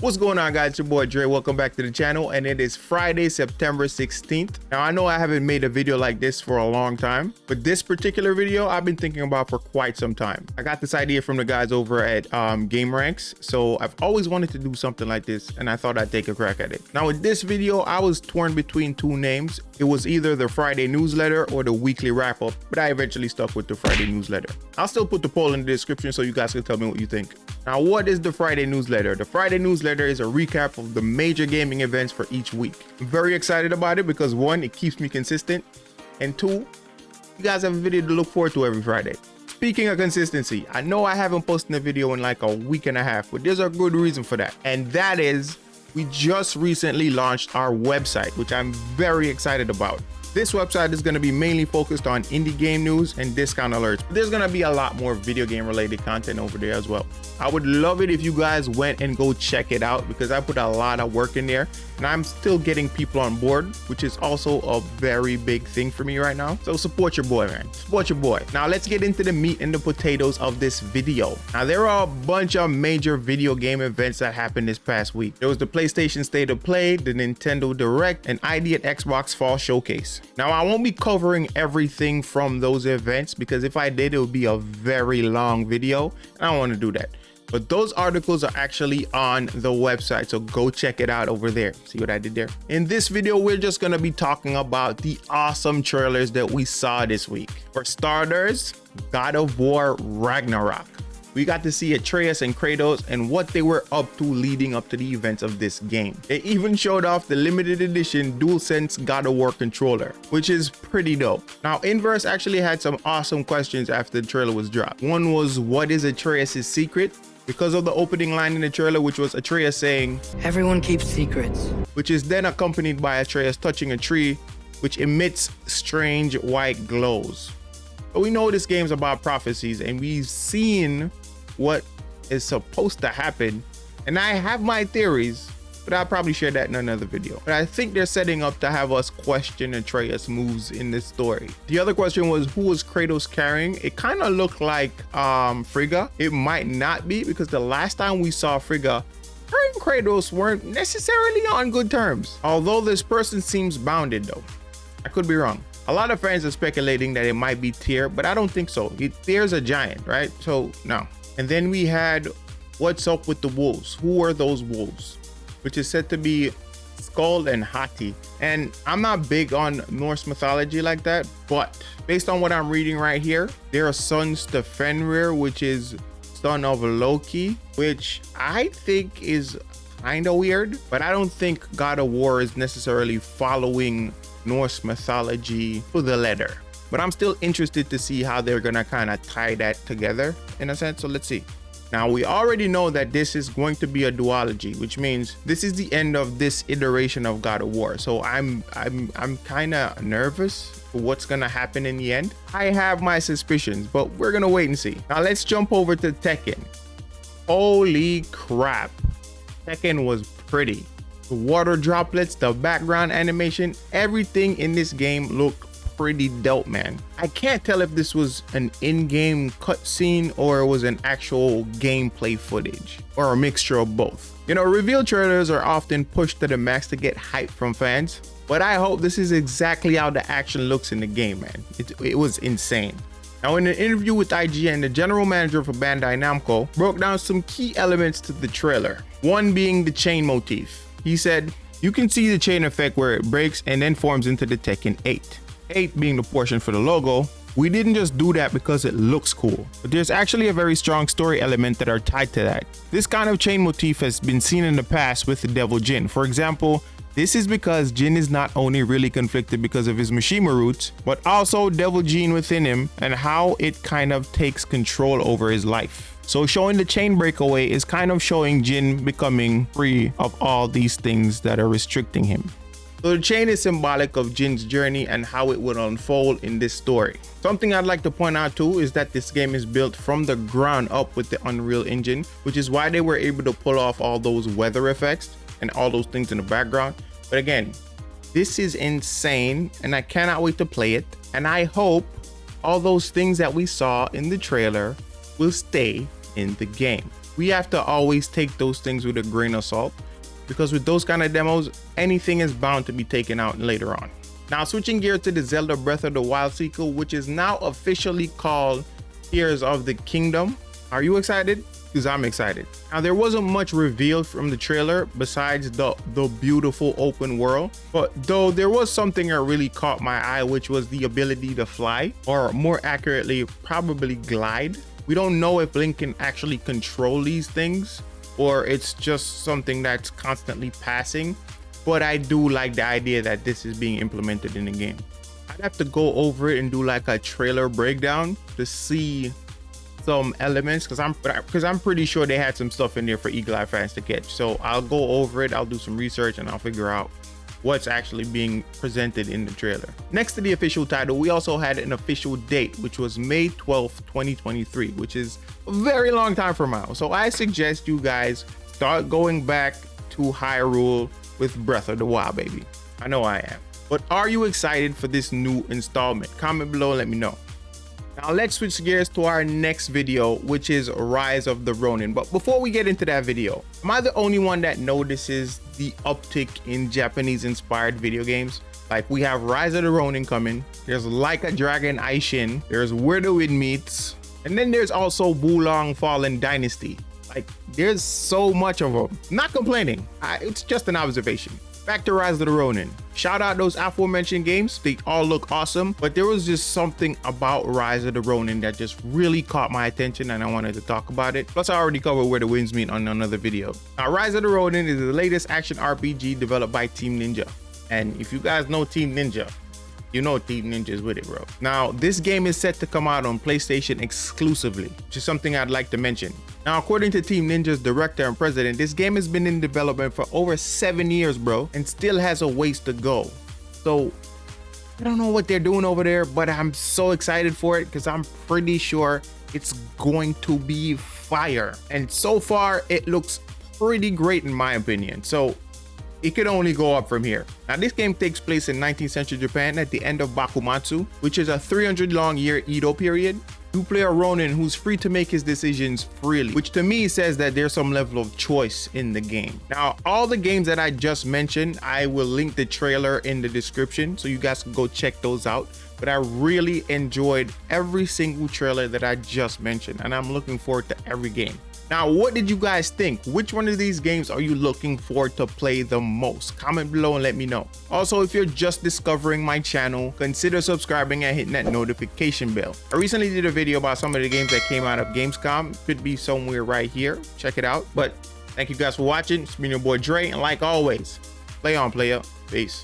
What's going on, guys? It's your boy Dre. Welcome back to the channel, and it is Friday, September 16th. Now, I know I haven't made a video like this for a long time, but this particular video I've been thinking about for quite some time. I got this idea from the guys over at Game Ranks, so I've always wanted to do something like this, and I thought I'd take a crack at it. Now, with this video, I was torn between two names. It was either the Friday newsletter or the weekly wrap-up, but I eventually stuck with the Friday newsletter. I'll still put the poll in the description so you guys can tell me what you think. Now, what is the Friday newsletter? The Friday newsletter is a recap of the major gaming events for each week. I'm very excited about it because one, it keeps me consistent, and two, you guys have a video to look forward to every Friday. Speaking of consistency, I know I haven't posted a video in like a week and a half, but there's a good reason for that. And that is, we just recently launched our website, which I'm very excited about. This website is going to be mainly focused on indie game news and discount alerts. But there's going to be a lot more video game related content over there as well. I would love it if you guys went and go check it out because I put a lot of work in there and I'm still getting people on board, which is also a very big thing for me right now. So support your boy, man. Support your boy. Now let's get into the meat and the potatoes of this video. Now there are a bunch of major video game events that happened this past week. There was the PlayStation State of Play, the Nintendo Direct, and ID at Xbox Fall Showcase. Now I won't be covering everything from those events because if I did, it would be a very long video and I don't want to do that. But those articles are actually on the website, so go check it out over there. See what I did there? In this video, we're just gonna be talking about the awesome trailers that we saw this week. For starters, God of War Ragnarok. We got to see Atreus and Kratos and what they were up to leading up to the events of this game. They even showed off the limited edition DualSense God of War controller, which is pretty dope. Now, Inverse actually had some awesome questions after the trailer was dropped. One was, what is Atreus' secret? Because of the opening line in the trailer, which was Atreus saying, "Everyone keeps secrets," which is then accompanied by Atreus touching a tree, which emits strange white glows. But we know this game's about prophecies, and we've seen what is supposed to happen. And I have my theories, but I'll probably share that in another video. But I think they're setting up to have us question Atreus' moves in this story. The other question was, who was Kratos carrying? It kind of looked like Frigga. It might not be because the last time we saw Frigga, her and Kratos weren't necessarily on good terms. Although this person seems bounded though. I could be wrong. A lot of fans are speculating that it might be Tyr, but I don't think so. Tyr's a giant, right? So no. And then we had, what's up with the wolves? Who are those wolves? Which is said to be Skull and Hati. And I'm not big on Norse mythology like that, but based on what I'm reading right here, their sons to Fenrir, which is son of Loki, which I think is kind of weird, but I don't think God of War is necessarily following Norse mythology to the letter. But I'm still interested to see how they're gonna kind of tie that together in a sense. So let's see. Now we already know that this is going to be a duology, which means this is the end of this iteration of God of War. So I'm kind of nervous for what's gonna happen in the end. I have my suspicions, but we're gonna wait and see. Now let's jump over to Tekken. Holy crap, Tekken was pretty. The water droplets, the background animation, everything in this game looked pretty dope, man. I can't tell if this was an in-game cutscene or it was an actual gameplay footage or a mixture of both. You know, reveal trailers are often pushed to the max to get hype from fans, but I hope this is exactly how the action looks in the game, man. It was insane. Now, in an interview with IGN, the general manager for Bandai Namco broke down some key elements to the trailer. One being the chain motif. He said, you can see the chain effect where it breaks and then forms into the Tekken 8. 8 being the portion for the logo. We didn't just do that because it looks cool, but there's actually a very strong story element that are tied to that. This kind of chain motif has been seen in the past with the Devil Jin. For example, this is because Jin is not only really conflicted because of his Mishima roots, but also Devil Jin within him and how it kind of takes control over his life. So showing the chain breakaway is kind of showing Jin becoming free of all these things that are restricting him. So the chain is symbolic of Jin's journey and how it would unfold in this story. Something I'd like to point out too is that this game is built from the ground up with the Unreal Engine, which is why they were able to pull off all those weather effects and all those things in the background. But again, this is insane and I cannot wait to play it. And I hope all those things that we saw in the trailer will stay in the game. we have to always take those things with a grain of salt, because with those kind of demos, anything is bound to be taken out later on. Now switching gears to the Zelda Breath of the Wild sequel, which is now officially called Tears of the Kingdom. Are you excited? Because I'm excited. Now there wasn't much revealed from the trailer besides the beautiful open world, but though there was something that really caught my eye, which was the ability to fly, or more accurately, probably glide. We don't know if Link can actually control these things, or it's just something that's constantly passing, but I do like the idea that this is being implemented in the game. I'd have to go over it and do like a trailer breakdown to see some elements, because I'm pretty sure they had some stuff in there for Eagle Eye fans to catch. So I'll go over it, I'll do some research, and I'll figure out what's actually being presented in the trailer. Next to the official title, we also had an official date, which was May 12th, 2023, which is a very long time from now. So I suggest you guys start going back to Hyrule with Breath of the Wild, baby. I know I am. But are you excited for this new installment? Comment below and let me know. Now let's switch gears to our next video, which is Rise of the Ronin. But before we get into that video, am I the only one that notices the uptick in Japanese inspired video games? Like, we have Rise of the Ronin coming, there's Like a Dragon Aishin, there's Where the Wind Meets, and then there's also Wulong Fallen Dynasty. Like, there's so much of them. Not complaining, it's just an observation. Back to Rise of the Ronin. Shout out those aforementioned games, they all look awesome, but there was just something about Rise of the Ronin that just really caught my attention and I wanted to talk about it. Plus I already covered Where the Winds Meet on another video. Now Rise of the Ronin is the latest action RPG developed by Team Ninja. And if you guys know Team Ninja, you know Team Ninja is with it, bro. Now this game is set to come out on PlayStation exclusively, which is something I'd like to mention. Now, according to Team Ninja's director and president, this game has been in development for over 7 years, bro, and still has a ways to go. So I don't know what they're doing over there, but I'm so excited for it because I'm pretty sure it's going to be fire. And so far, it looks pretty great in my opinion. So it could only go up from here. Now, this game takes place in 19th century Japan at the end of Bakumatsu, which is a 300-long-year Edo period. You play a Ronin who's free to make his decisions freely, which to me says that there's some level of choice in the game. Now, all the games that I just mentioned, I will link the trailer in the description so you guys can go check those out. But I really enjoyed every single trailer that I just mentioned, and I'm looking forward to every game. Now, what did you guys think? Which one of these games are you looking forward to play the most? Comment below and let me know. Also, if you're just discovering my channel, consider subscribing and hitting that notification bell. I recently did a video about some of the games that came out of Gamescom. Could be somewhere right here. Check it out. But thank you guys for watching. It's been your boy Dre, and like always, play on, player. Peace.